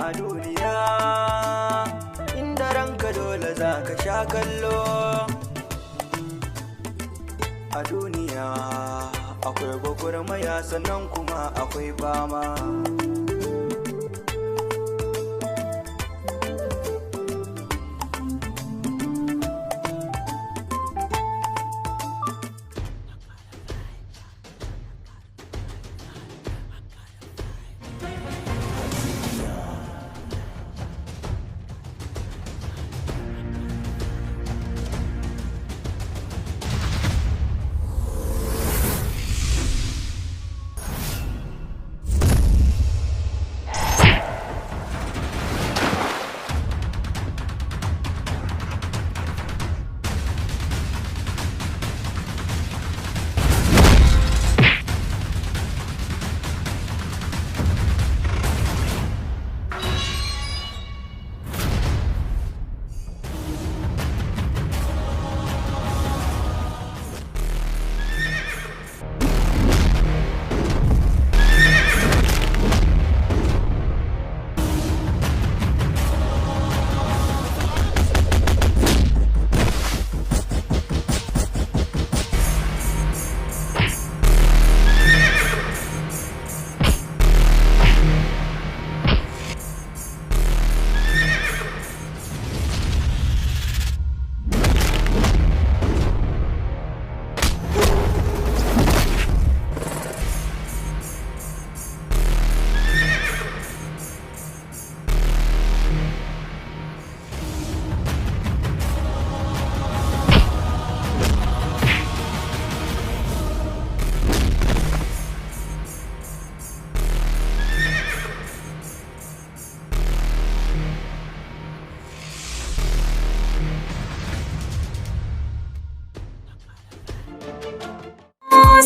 a duniya, inda ranka dole za ka sha kallo. A duniya akwai gwagwarmaya sannan kuma akwai fama.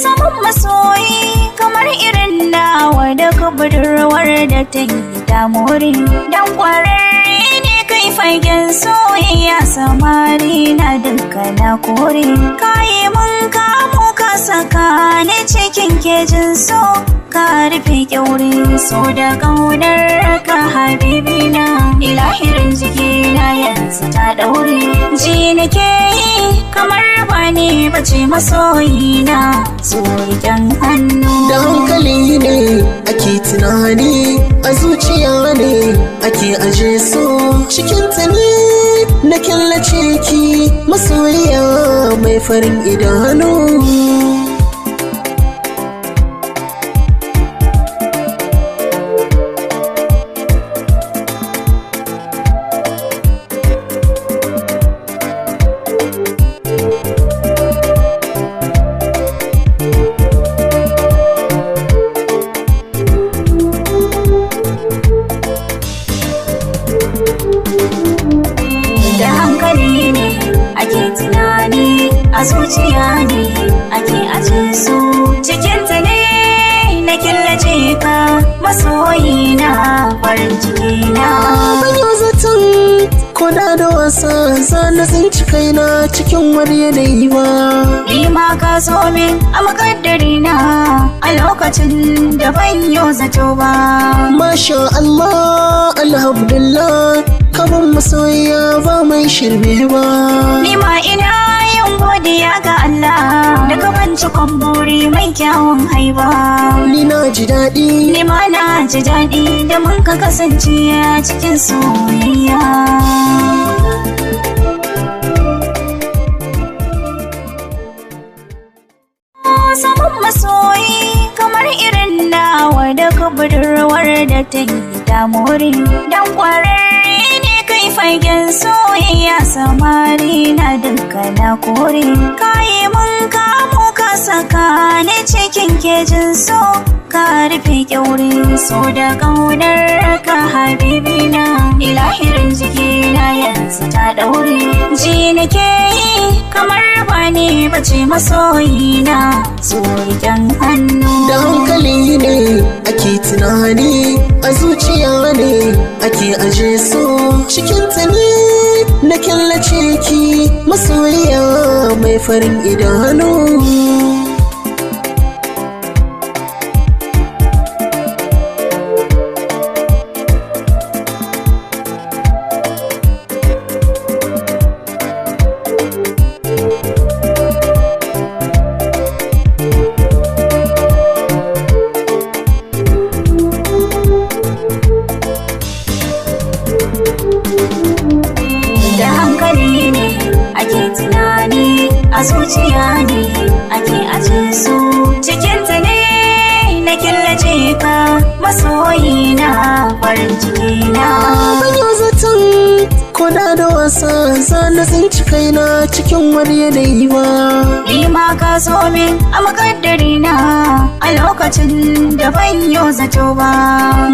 Sabon masoyi kamar irin nawa daga budurwar da ta yi damori. Dan kwararre ne kai fagen soyayya, samari na duka na kore. Kayi mun kamo ka saka ni cikin kejin so, ka rufe kyaure so da ƙaunar ka habibina. Ilahirin jikina yanzu ta daure, ji nake yi kamar ba ne bace masoyina, so idan hannu. Da hankali ne ake tunani, a zuciya ne ake aje so. Cikinta ne na killace ki, masoyiya mai farin idanu. Da hankali ne ake tunani, a zuciya ne ake aje su. Cikinta ne na killace ka, masoyina farin cikina. Ban yi zaton ko da wasa za na tsinci kaina cikin wani yanayi ba. Ni ma ka so min a makaddarina a lokacin da ban yi zato ba. Masha Allah, alhamdulillah, kaban masoyiya ba mai shirme ba. Ni ma ina yin godiya ga Allah da kaban cikon buri mai kyawun haiba. Ni na ji daɗi, Ni ma na ji daɗi da mun ka kasance a cikin soyayya. Sabon masoyi kamar irin nawa daga budurwar da ta yi damori. Dan kwararre ne kai fagen soyayya, samari na duka na kore. Kayi mun kamo ka saka ni cikin kejin so, ka rufe kyaure so da ƙaunar ka habibina. Ilahirin jikina yanzu ta daure, ji nake yi kamar ba ne bace masoyina, so idan hannu. da hankali ne ake tunani, a zuciya ne ake aje so. Cikinta ne na killace ki, masoyiya mai farin idanu. zana tsinci kaina cikin wani yanayi ba. Ni ma ka so min a makaddari na a lokacin da ban yi zato ba.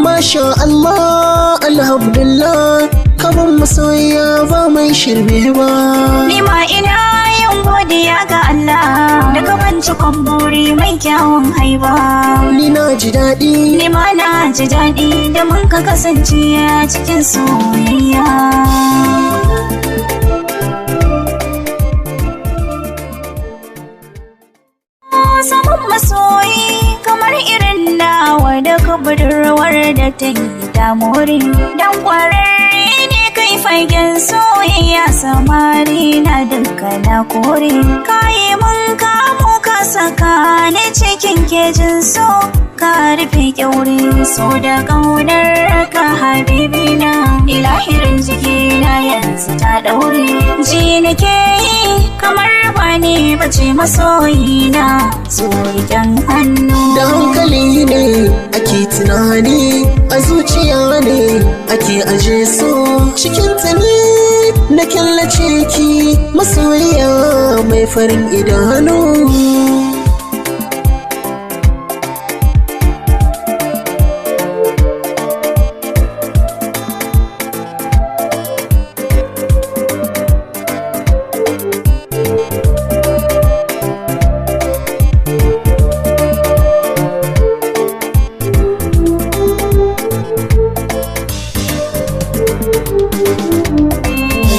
Masha Allah, alhamdulillah, kaban masoyiya ba mai shirme ba. Ni ma ina yin godiya ga Allah da kaban cikon buri mai kyawun haiba. Ni na ji daɗi, Ni ma na ji daɗi da mun ka kasance a cikin soyayya. Sabon masoyi kamar irin nawa da budurwar da ta yi damori. Dan kwararre ne kai fagen soyayya, samari na duka na kore. Kayi mun kamo ka saka ni cikin kejin so, ka rufe kyaure so da ƙaunar ka habibina. Ilahirin jikina yanzu ta ɗaure, ji nake yi kamar ba ni bace masoyina, tsoron hannu. da hankali ne ake tunani, a zuciya ne ake aje so. Cikinta ne na killace ki, masoyiya mai farin idanu.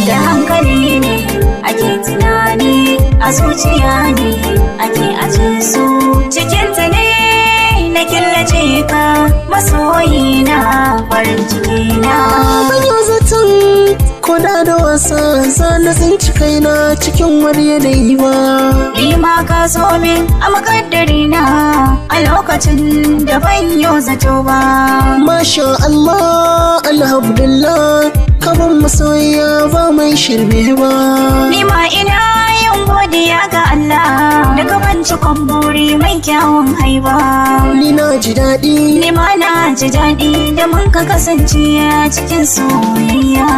Da hankali ne ake tunani, a zuciya ne ake aje su. Cikinta ne na killace ka, masoyina farin cikina. Ban yi zaton ko da wasa zana tsinci kaina cikin wani yanayi ba. Ni ma ka so min a makaddari na a lokacin da ban yi zato ba. Masha Allah, alhamdulillah, kaban masoyiya ba mai shirme ba. Ni ma ina yin godiya ga Allah da kaban cikon buri mai kyawun haiba. Ni na ji daɗi, Ni ma na ji daɗi da mun ka kasance a cikin soyayya.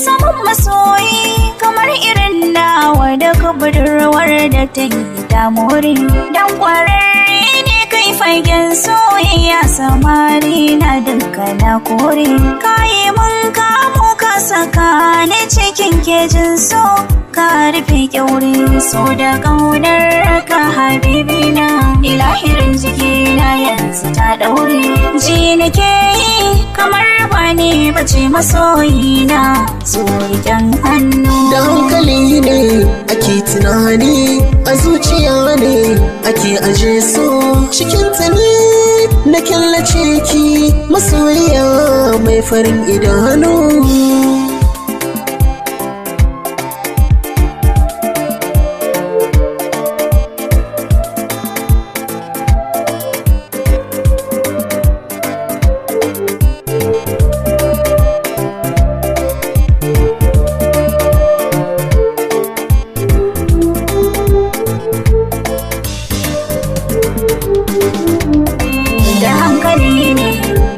Sabon masoyi kamar irin nawa da budurwar da ta yi damori. Dan kwararre ne kai fagen soyayya, samari na duka na kore. Kayi mun kamo ka saka ni cikin kejin so, ka rufe kyaure so da ƙaunar ka habibina. Ilahirin jikina yanzu ta ɗaure, ji nake yi kamar ba ni bace masoyina, tsoron hannu. da hankali ne ake tunani, a zuciya ne ake aje so. Cikinta ne na killace ki, masoyiya mai farin idanu. Da hankali ne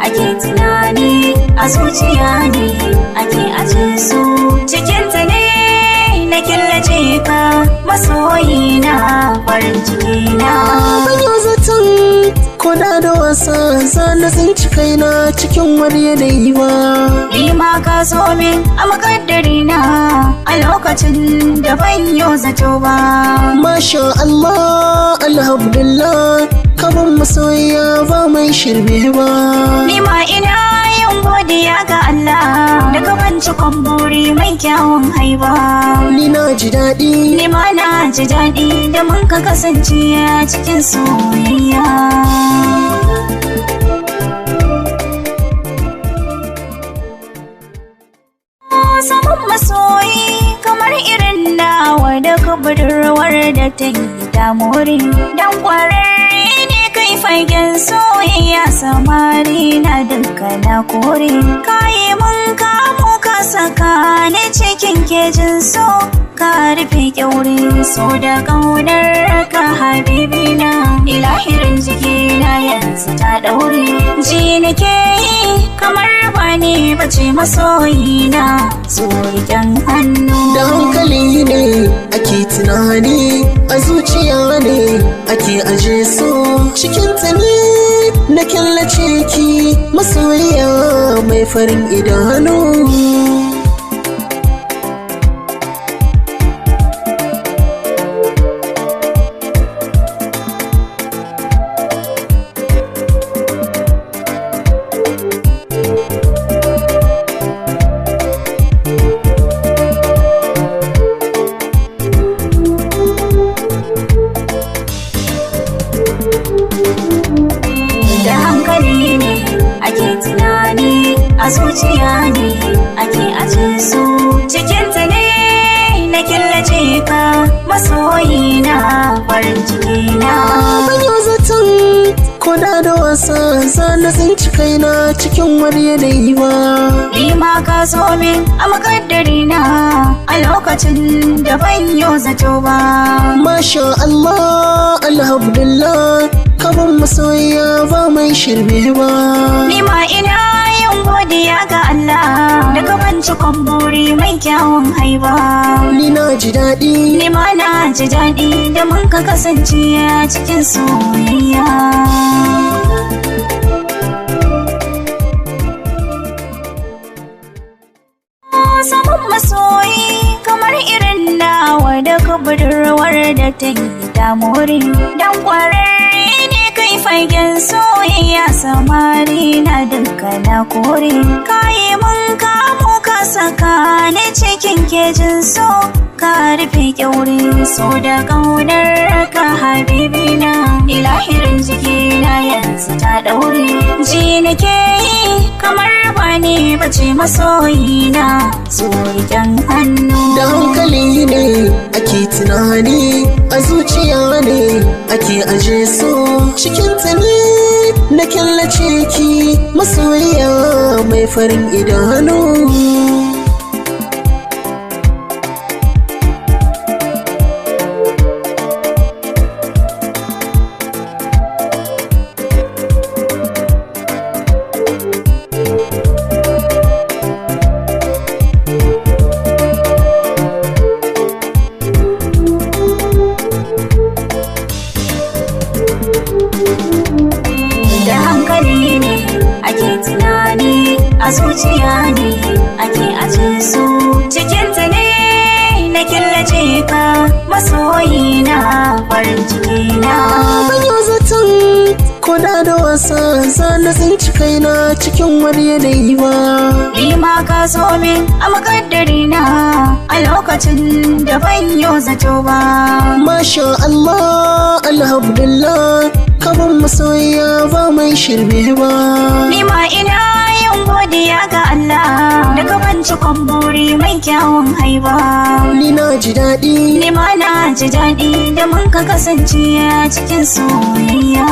ake tunani, a zuciya ne ake aje su. Cikinta ne na killace ka, masoyina farin cikina. Ban yi zaton ko da wasa zana tsinci kaina cikin wani yanayi ba. Ni ma ka so min a makaddari na a lokacin da ban yi zato ba. Masha Allah, alhamdulillah, kaban masoyiya ba mai shirme ba. Ni ma ina yin godiya ga Allah da kaban cikon buri mai kyawun haiba. Ni na ji daɗi, Ni ma na ji daɗi da mun ka kasance a cikin soyayya. Sabon masoyi kamar irin nawa da budurwar da ta yi damori. Dan kwararre ne kai fagen soyayya, samari na duka na kore. Kayi mun kamo ka saka ni cikin kejin so, ka rufe kyaure so da ƙaunar ka habibina, ilahirin jikina yanzu ta daure. Ji nake yi kamar ba ni bace masoyina, so riƙen hannu. Da hankali ne ake tunani, a zuciya ne ake aje so. Cikinta ne na killace ki, masoyiya mai farin idanu. Da hankali ne ake tunani, a zuciya ne ake aje su. Cikinta ne na killace ka, masoyina farin cikina. Ban yau zaton koda da wasa za na tsinci kaina cikin wani yanayi ba. Ni ma ka so min a makaddarina, a lokacin da ban yau zato ba. Masha Allah, alhamdulillah, kaban masoyiya ba mai shirme ba. Ni ma ina yin godiya ga Allah, da gaban cikon buri mai kyawun haiba. Ni na ji daɗi, Ni ma na ji daɗi da mun ka kasance a cikin soyayya. Samun masoyi kamar irin nawa da budurwar da ta yi damori, dan kwararre ne kai fagen soyayya, samari na duka na kore. Kayi mun kamo ka saka ni cikin kejin so, ka rufe kyaure so da ƙaunar ka habibina, ilahirin jikina yanzu ta daure. Ji nake yi kamar ba ni bace masoyina, so riƙen hannu. da hankali ne ake tunani, a zuciya ne ake aje so. Cikinta ne na killace ki, masoyiya mai farin idanu. Da hankali ne ake tunani, a zuciya ne ake aje su. Cikinta ne na killace ka, masoyina farin cikina. Ban yau zaton koda da wasa za na tsinci kaina cikin wani yanayi ba. Ni ma ka so min a makaddarina, a lokacin da ban yau zato ba. Masha Allah, alhamdulillah, kaban masoyiya ba mai shirme ba. Ni ma ina yin godiya ga Allah, da gaban cikon buri mai kyawun haiba. Ni na ji daɗi, Ni ma na ji daɗi da mun ka kasance a cikin soyayya.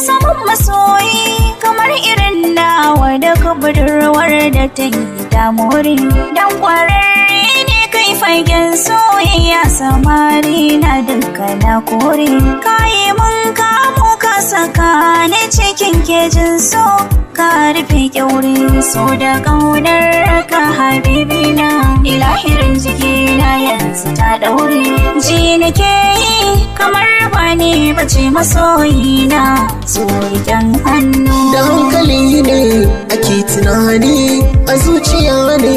Samun masoyi kamar irin nawa da budurwar da ta yi damori, dan kwararre ne kai fagen soyayya, samari na duka na kore. Kayi mun kamo ka saka ni cikin kejin so, ka rufe kyaure so da ƙaunar ka habibina, ilahirin jikina yanzu ta daure. Ji nake yi kamar ba ni bace masoyina, so riƙen hannu. da hankali ne ake tunani, a zuciya ne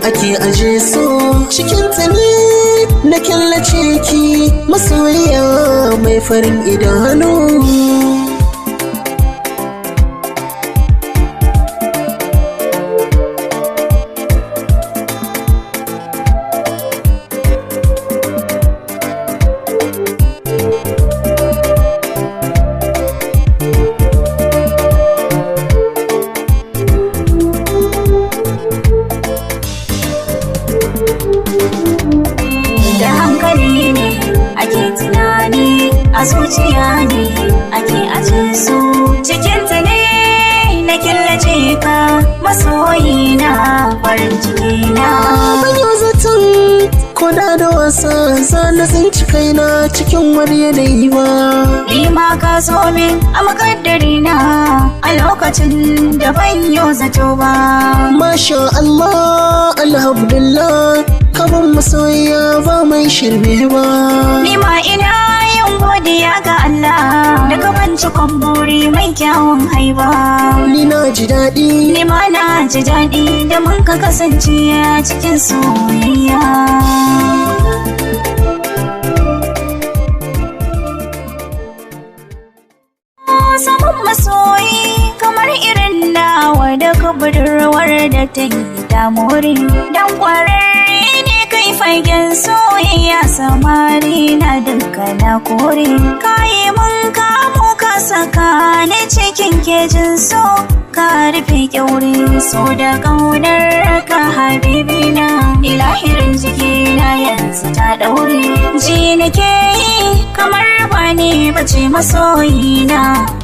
ake aje so. Cikinta ne na killace ki, masoyiya mai farin idanu. Da hankali ne ake tunani, a zuciya ne ake aje su. Cikinta ne na killace ka, masoyina farin ciki. koda da wasa zana tsinci kaina cikin wani yanayi ba. Ni ma ka so min a makaddari na a lokacin da ban yi zato ba. Masha Allah, alhamdulillah, kaban masoyiya ba mai shirme ba. Ni ma ina yin godiya ga Allah da kaban cikon buri mai kyawun haiba. Ni na ji daɗi, Ni ma na ji daɗi da mun ka kasance a cikin soyayya. Samun masoyi kamar irin nawa da budurwar da ta yi ta more. Dan kwararre ne kai fagen soyayya, samari na duka na kore. Kayi mun kamo ka saka ni cikin kejin so, ka rufe kyaure so da ƙaunar ka habibina. Ilahirin jikina yanzu ta ɗaure, ji nake yi kamar ba ni bace masoyina,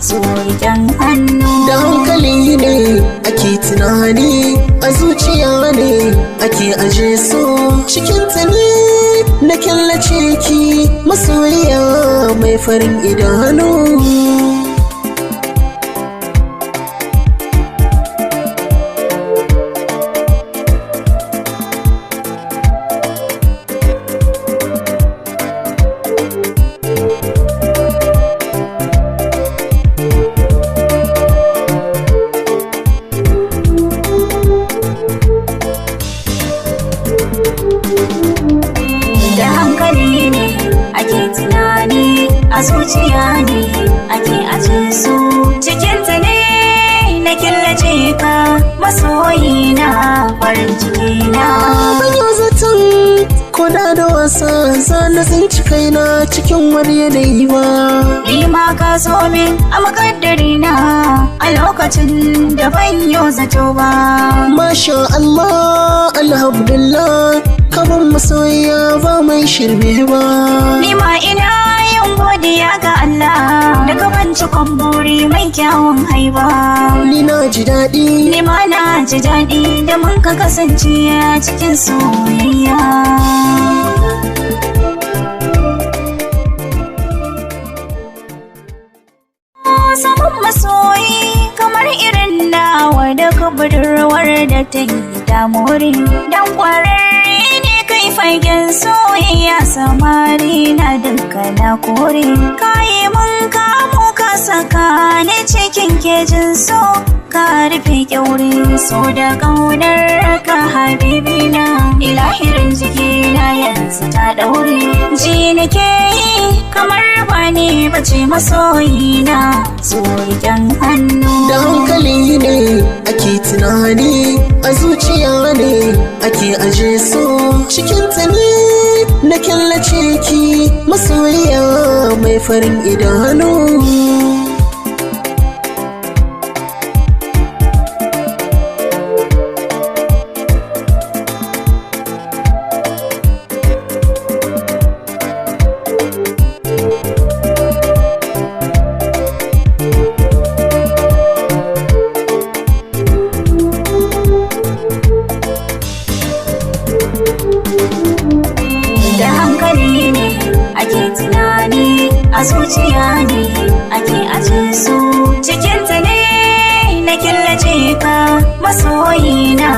so riƙen hannu. da hankali ne ake tunani, a zuciya ne ake aje so. Cikinta ne na killace ki, masoyiya mai farin idanu. Da hankali ne ake tunani, a zuciya ne ake aje su. Cikinta ne na killace ka, masoyina farin cikina. Ban yi zaton koda da wasa zana tsinci kaina cikin wani yanayi ba. Ni ma ka so min a makaddari na a lokacin da ban yi zato ba. Masha Allah, alhamdulillah, kaban masoyiya ba mai shirme ba. Ni ma ina yin godiya ga Allah da kaban cikon buri mai kyawun haiba. Ni na ji daɗi, Ni ma na ji daɗi da mun ka kasance a cikin soyayya. Samun masoyi kamar irin nawa da budurwar da ta yi ta more. Dan kwararre ne kai fagen soyayya, samari na duka na kore. Kayi mun kamo ka saka ni cikin kejin so, ka rufe kyaure so da ƙaunar ka habibina. Ilahirin jikina yanzu ta ɗaure, ji nake yi kamar ba ni bace masoyina, so riƙen hannu. da hankali ne ake tunani, a zuciya ne ake aje so. Cikinta ne na killace ki, masoyiya mai farin idanu. Da hankali ne ake tunani, a zuciya ne ake aje su. Cikinta ne na killace ka, masoyina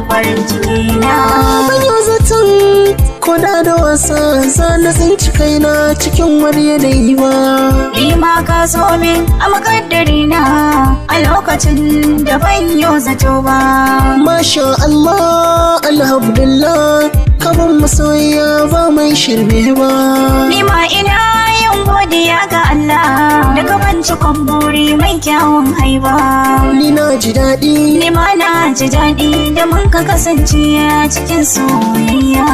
farin cikina. Ban yi zaton koda da wasa zana tsinci kaina cikin wani yanayi ba. Ni ma ka so min a makaddari na a lokacin da ban yi zato ba. Masha Allah, alhamdulillah, kaban masoyiya ba mai shirme ba. Ni ma ina yin godiya ga Allah da kaban cikon buri mai kyawun haiba. Ni na ji daɗi, Ni ma na ji daɗi da mun ka kasance a cikin soyayya.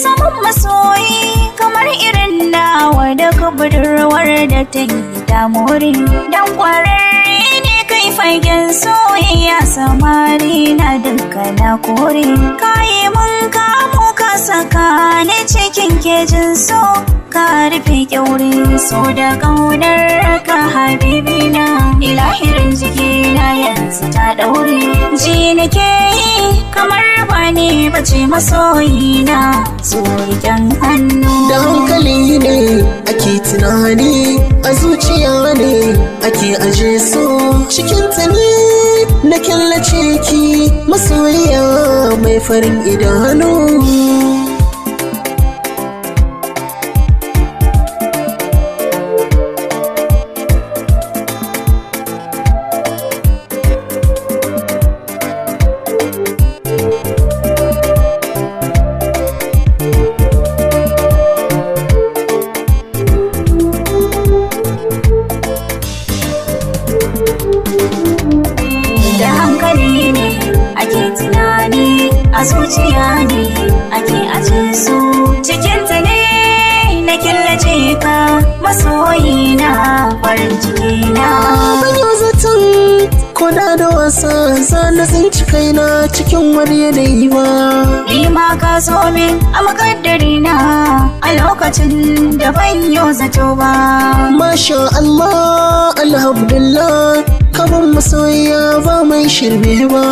Samun masoyi kamar irin nawa da budurwar da ta yi ta more. Dan kwararre ne kai fagen soyayya, samari na duka na kore. Kayi mun kamo ka saka ni cikin kejin so, ka rufe kyaure so da ƙaunar ka habibina. Ilahirin jikina yanzu daure. Ji nake yi kamar ba ne bace masoyina, so riƙen hannu. Da hankali ne ake tunani, a zuciya ne ake aje so. Cikinta ne na killace ki, masoyiya mai farin idanu. Da hankali ne ake tunani, a zuciya ne ake aje su. Cikinta ne na killace ka, masoyina farin cikina. Ban yi zaton ko da wasa na tsinci kaina cikin wani yanayi ba. Ni ma ka so min a makaddarina a lokacin da ban yi zato ba. Masha Allah, alhamdulillah, kaban masoyiya ba mai shirme ba.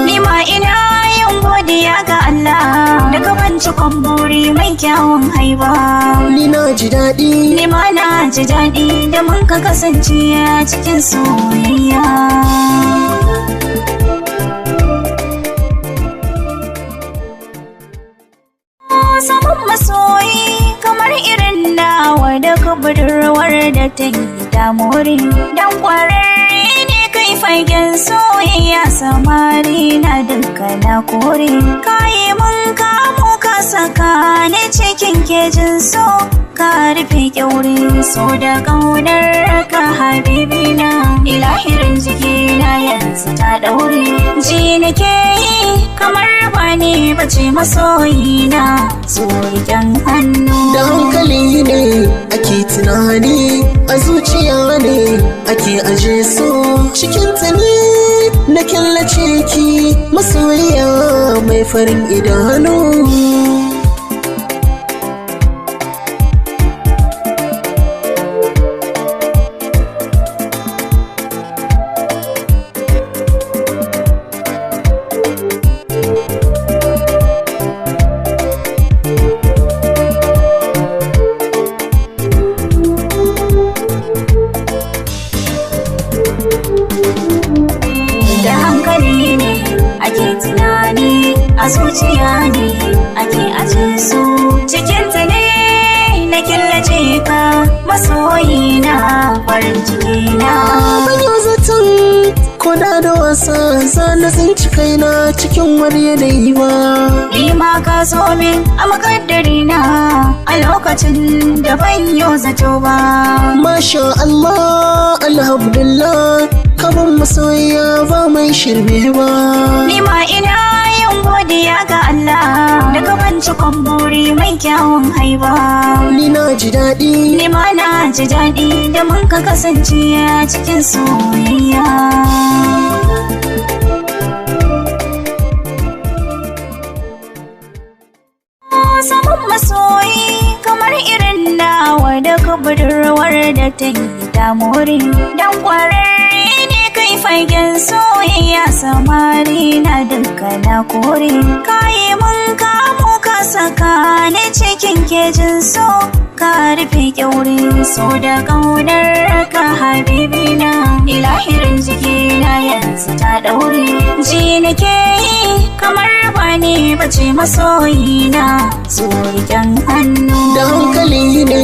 Ni ma ina yin godiya ga Allah da gaban cikon buri mai kyawun haiba. Ni na ji daɗi, Ni ma na ji daɗi da mun ka kasance a cikin soyayya. Samun masoyi kamar irin nawa da budurwar da ta yi damori. Dan kwararre ne kai fagen soyayya, samari na duka na kore. Kayi mun kamo ka saka ni cikin kejin so, ka rufe kyaure so da ƙaunar ka habibina. Ilahirin jikina yanzu ta daure. Ji nake yi kamar ba ne bace masoyina, so riƙen hannu. da hankali ne ake tunani, a zuciya ne ake aje so. Cikinta ne na killace ki, masoyiya mai farin idanu. Da hankali ne ake tunani, a zuciya ne ake aje su. Cikinta ne na killace ka, masoyina farin cikina. Ban yi zaton ko da wasa na tsinci kaina cikin wani yanayi ba. Ni ma ka so min a makaddarina a lokacin da ban yi zato ba. Masha Allah, alhamdulillah, kaban masoyiya ba mai shirme ba. Ni ma ina yin godiya ga Allah da gaban cikon buri mai kyawun haiba. Ni na ji daɗi, Ni ma na ji daɗi da mun ka kasance a cikin soyayya. Samun masoyi kamar irin nawa da budurwar da ta yi damori. Dan kwararre ne kai fagen soyayya, samari na duka na kore. Kayi mun kamo ka saka ni cikin kejin so, ka rufe kyaure so da ƙaunar ka habibina. Ilahirin jikina yanzu ta daure. Ji nake yi kamar ba ne bace masoyina, so riƙen hannu. da hankali ne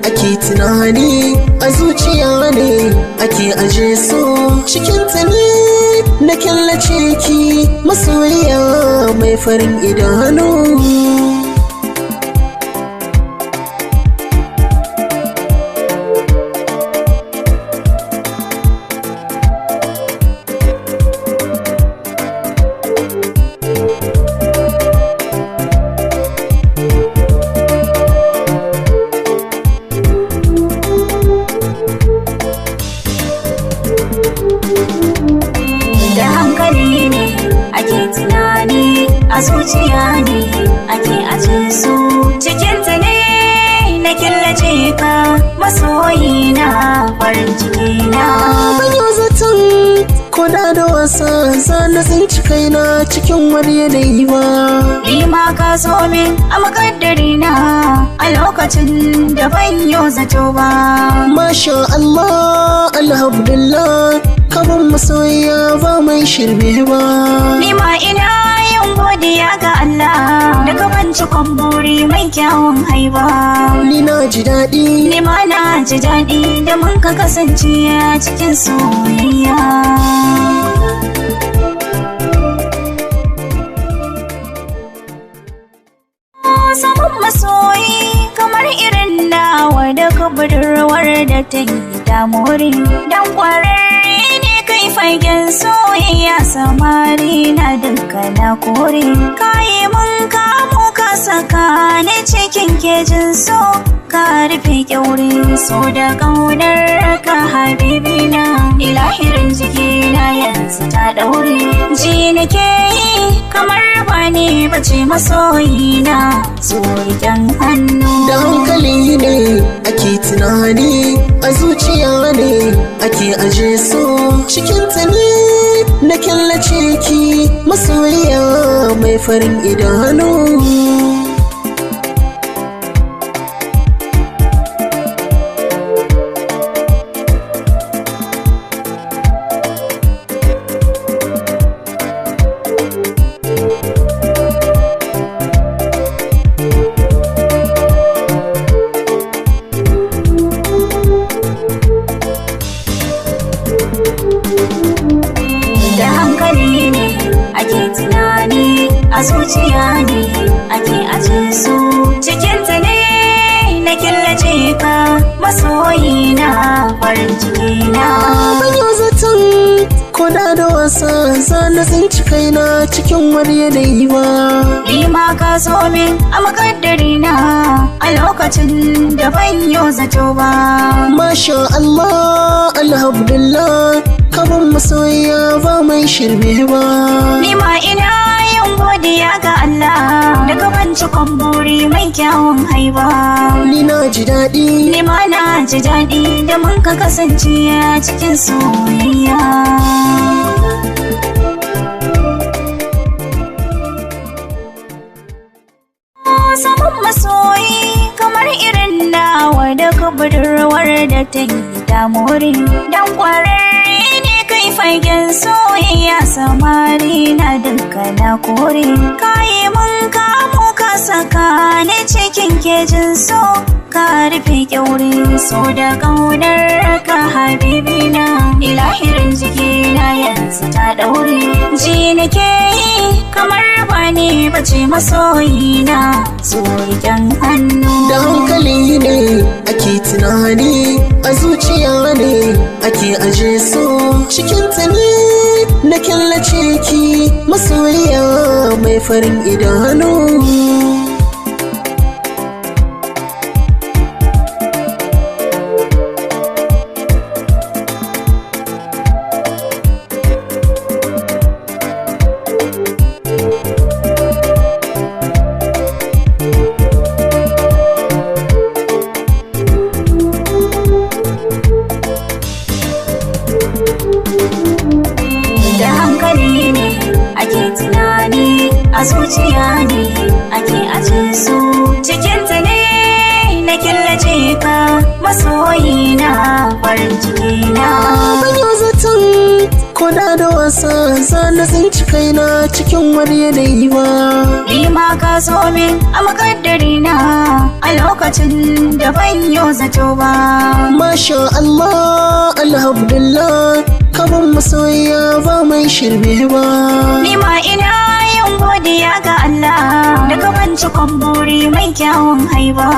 ake tunani, a zuciya ne ake aje so. Cikinta ne na killace ki, masoyiya mai farin idanu. Da hankali ne ake tunani, a zuciya ne ake aje su. Cikinta ne na killace ka, masoyina farin cikina. Ban yi zaton ko da wasa na tsinci kaina cikin wani yanayi ba. Ni ma ka so min a makaddari na a lokacin da ban yi zato ba. Masha Allah, alhamdulillah, kaban masoyiya ba mai shirme ba. Ni ma ina yin godiya ga Allah da kaban cikon buri mai kyawun haiba. Ni na ji daɗi, Ni ma na ji daɗi da mun ka kasance a cikin soyayya. Samun masoyi kamar irin nawa da budurwar da ta yi damori. Dan kwararre ne kai fagen soyayya, samari na duka na kore. Kayi mun kamo ka saka ni cikin kejin so, ka rufe kyaure so da ƙaunar ka habibina. Ilahirin jikina yanzu ta ɗaure, ji nake yi kamar ba ni bace masoyina, so riƙen hannu. da hankali ne ake tunani, a zuciya ne ake aje so. Cikinta ne na killace ki, masoyiya mai farin idanu. Da hankali ne ake tunani, a zuciya ne ake aje su. Cikinta ne na killace ka, masoyina farin cikina. Ban yau zaton ko da wasa za na tsinci kaina cikin wani yanayi ba. Ni ma ka so min a makaddari na a lokacin da ban yi zato ba. Masha Allah, alhamdulillah, kaban masoyiya ba mai shirme ba. Ni ma ina yin godiya ga Allah da kaban cikon buri mai kyawun haiba. Ni na ji daɗi, Ni ma na ji daɗi da mun ka kasance a cikin soyayya. Samun masoyi kamar irin nawa da budurwar da ta yi damori. Dan kwararre ne kai fagen soyayya, samari na duka na kore. Kayi mun kamo ka saka ni cikin kejin so, ka rufe kyaure so da ƙaunar ka habibina. Ilahirin jikina yanzu ta ɗaure, ji nake yi kamar ba ni bace masoyina, so riƙen hannu. da hankali ne ake tunani, a zuciya ne ake aje so. Cikinta ne na killace ki, masoyiya mai farin idanu. Da hankali ne ake tunani, a zuciya ne ake aje su. Cikinta ne na killace ka, masoyina farin cikina. Ban yau zaton ko da wasa za na tsinci kaina cikin wani yanayi ba. Ni ma ka so min a makaddari na a lokacin da ban yi zato ba. Masha Allah, alhamdulillah, kaban masoyiya ba mai shirme ba. Ni ma ina yin godiya ga Allah da kaban cikon buri mai kyawun haiba.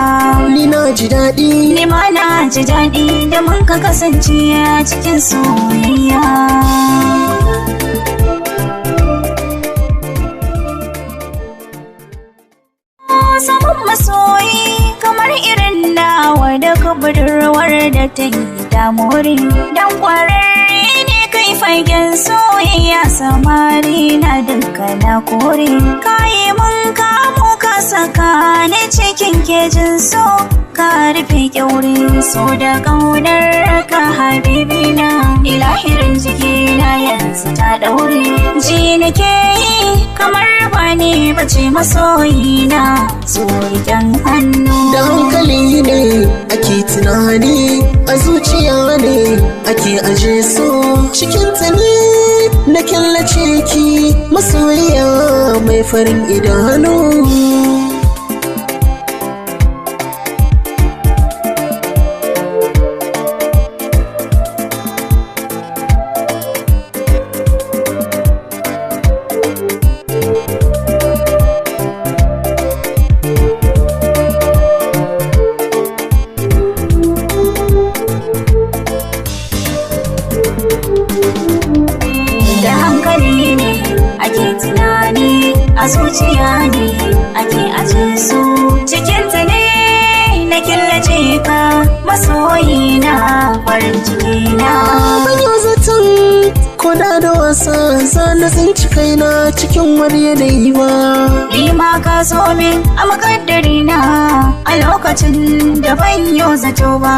Ni na ji daɗi, Ni ma na ji daɗi da mun ka kasance a cikin soyayya. Samun masoyi kamar irin nawa da budurwar da ta yi damori. Dan kwararre ne kai fagen soyayya, samari na duka na kore. Kayi mun kamo ka saka ni cikin kejin so, ka rufe kyaure so da ƙaunar ka habibina. Ilahirin jikina yanzu yanzu ta daure. Ji nake yi kamar ba ni bace masoyina, zo riƙen hannu. Da hankali ne ake tunani, a zuciya ne ake aje so. Cikinta ne na killace ki, masoyiya mai farin idanu. Da hankali ne ake tunani, a zuciya ne ake aje su. Cikinta ne na killace ka, masoyina farin cikina. Ban yau zaton ko da wasa na tsinci kaina cikin wani yanayi ba. Ni ma ka so min a makaddarina a lokacin da ban yau zato ba.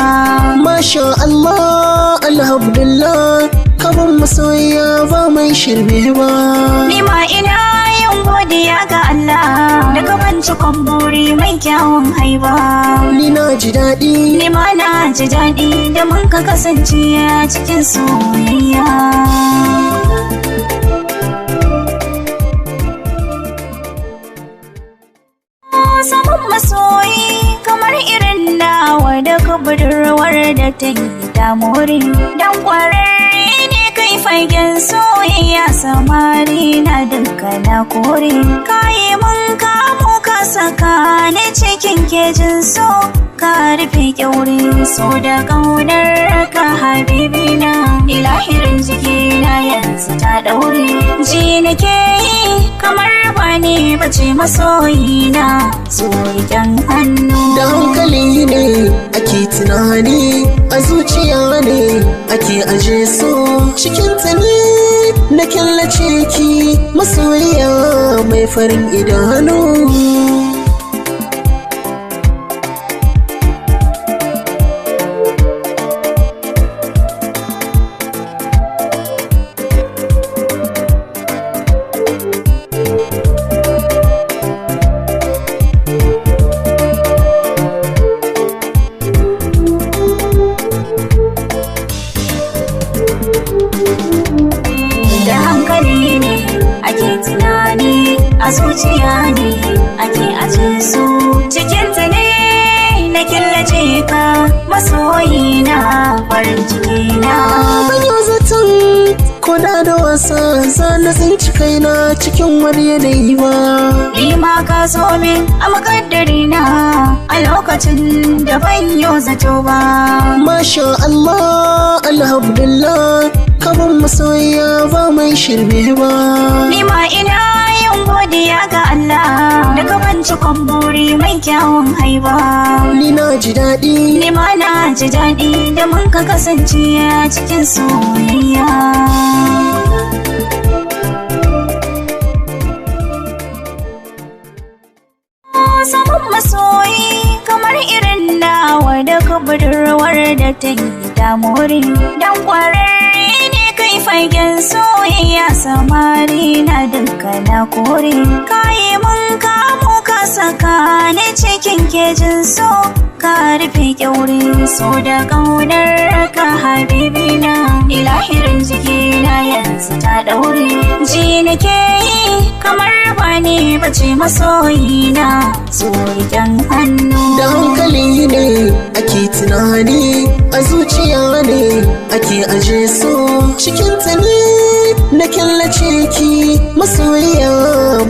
Masha Allah, alhamdulillah, kaban masoyiya ba mai shirme ba. Ni ma ina yin godiya ga Allah da kaban cikon buri mai kyawun haiba. Ni na ji daɗi, Ni ma na ji daɗi da mun ka kasance a cikin soyayya. Sabon masoyi kamar irin nawa da budurwar da ta yi damore. Dan kwararre ne kai fagen soyayya, samari na duka na kore. Kayi mun kamo ka saka ni cikin kejin so, ka rufe kyaure so da ƙaunar ka habibina. Ilahirin jikina yanzu ta daure. Ji nake yi kamar ba ni bace masoyina, zo riƙen hannu. da hankali ne ake tunani, a zuciya ne ake aje so. Cikinta ne na killace ki, masoyiya mai farin idanu. Da hankali ne ake tunani, a zuciya ne ake aje su. Cikinta ne na killace ka, masoyina farin cikina. Ban yau zaton ko da wasa na tsinci kaina cikin wani yanayi ba. Ni ma ka so min a makaddarina a lokacin da ban yau zato ba. Masha Allah, alhamdulillah, kaban masoyiya ba mai shirme ba. Ni ma ina yin godiya ga Allah da kaban cikon buri mai kyawun haiba. Ni na ji daɗi, Ni ma na ji daɗi da mun ka kasance a cikin soyayya. Sabon masoyi kamar irin nawa da budurwar da ta yi damore. Dan kwararre ne kai fagen soyayya, samari na duka na kore. Kayi mun kamo ka saka ni cikin kejin so, ka rufe kyaure so da ƙaunar ka habibina. Ilahirin jikina yanzu ta daure. Ji nake yi kamar ba ni bace masoyina, zo riƙen hannu. da hankali ne ake tunani, a zuciya ne ake aje so. Cikinta ne na killace ki, masoyiya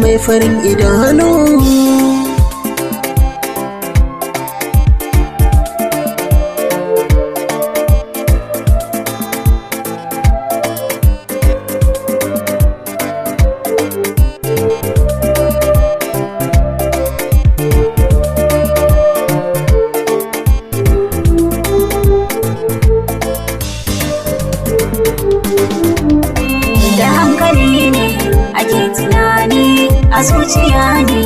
mai farin idanu. Da hankali ne ake tunani, a zuciya ne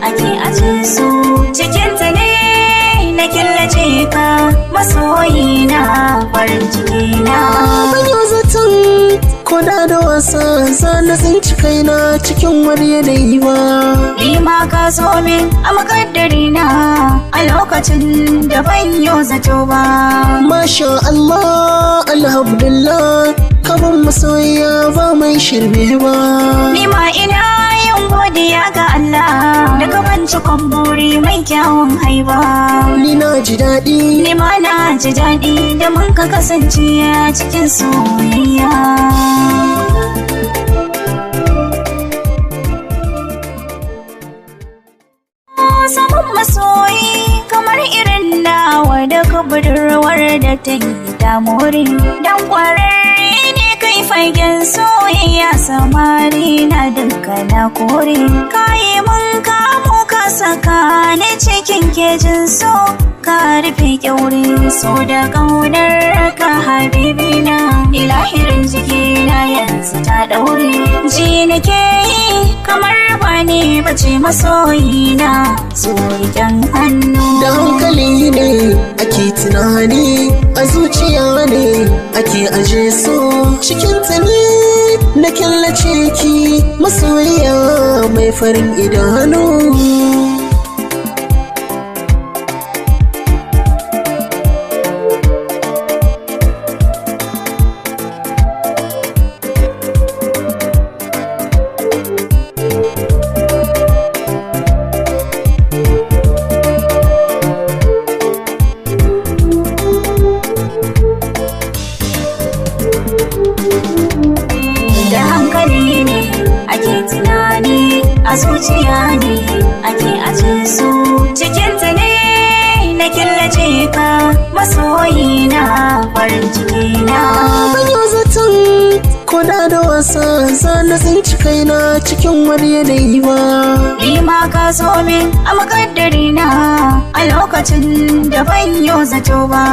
ake aje su. Cikinta ne na killace ka, masoyina farin cikina. Ban yau zaton ko da wasa na tsinci kaina cikin wani yanayi ba. Ni ma ka so min a makaddari na a lokacin da ban yi zato ba. Masha Allah, alhamdulillah, kaban masoyiya ba mai shirme ba. Ni ma ina yin godiya ga Allah da gaban cikon buri mai kyawun haiba. Ni na ji daɗi, ni ma na ji daɗi da mun ka kasance a cikin soyayya. Samun masoyi kamar irin nawa da budurwar da ta yi damori. Dan kwararre ne kai fagen soyayya, samari na duka na kore. Kayi mun kamo ka saka ni cikin kejin so, ka rufe kyaure so da ƙaunar ka habibina. Ilahirin jikina yanzu ta daure, ji nake yi kamar ba ne bace masoyina, so riƙen hannu. Da hankali ne ake tunani, a zuciya ne ake aje so. Cikinta ne na killace ki, masoyiya mai farin idanu. Da hankali ne ake tunani, a zuciya ne ake aje su. Cikinta ne na killace ka, masoyina farin cikina. Ban yi zaton ko da wasa na tsinci kaina cikin wani yanayi ba. Ni ma ka so min a makaddari na a lokacin da ban yi zato ba.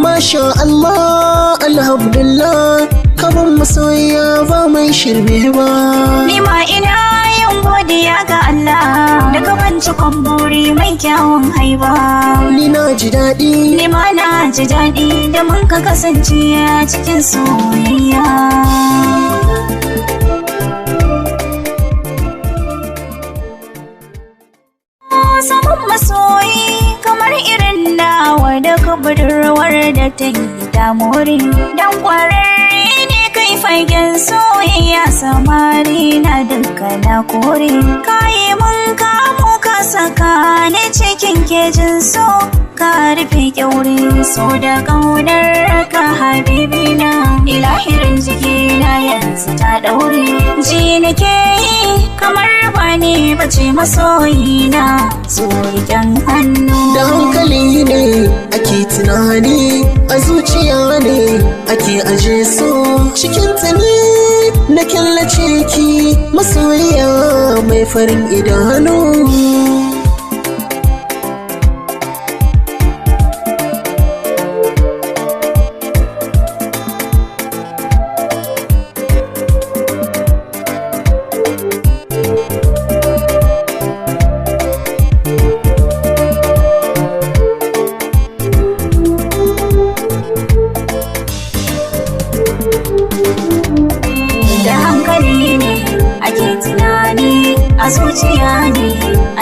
Masha Allah, alhamdulillah, kaban masoyiya ba mai shirme ba. Ni ma ina yin godiya ga Allah da gaban cikon buri mai kyawun haiba. Ni na ji daɗi, ni ma na ji daɗi da mun ka kasance a cikin soyayya. Samun masoyi kamar irin nawa da budurwar da ta yi damori. Dan kwararre ne kai fagen soyayya, samari na duka na kore. Kayi mun kamo ka saka ni cikin kejin so, ka rufe kyaure so da ƙaunar ka habibina. Ilahirin jikina yanzu ta daure, ji nake yi kamar ba ne bace masoyina, so riƙen hannu. da hankali ne ake tunani, a zuciya ne ake aje so. Cikinta ne na killace ki, masoyiya mai farin idanu. Da hankali ne ake tunani, a zuciya ne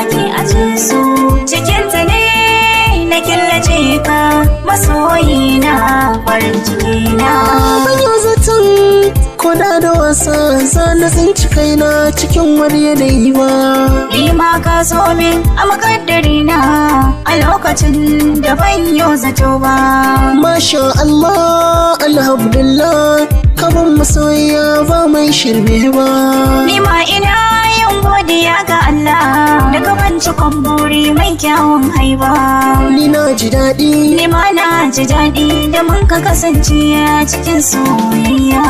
ake aje su. Cikinta ne na killace ka, masoyina farin cikina. Ban yi zaton ko da wasa na tsinci kaina cikin wani yanayi ba. Ni ma ka so min a makaddari na a lokacin da ban yi zato ba. Masha Allah, alhamdulillah, kaban masoyiya ba mai shirme ba. Ni ma ina yin godiya ga Allah da gaban cikon buri mai kyawun haiba. Ni na ji daɗi, ni ma na ji daɗi da mun ka kasance a cikin soyayya.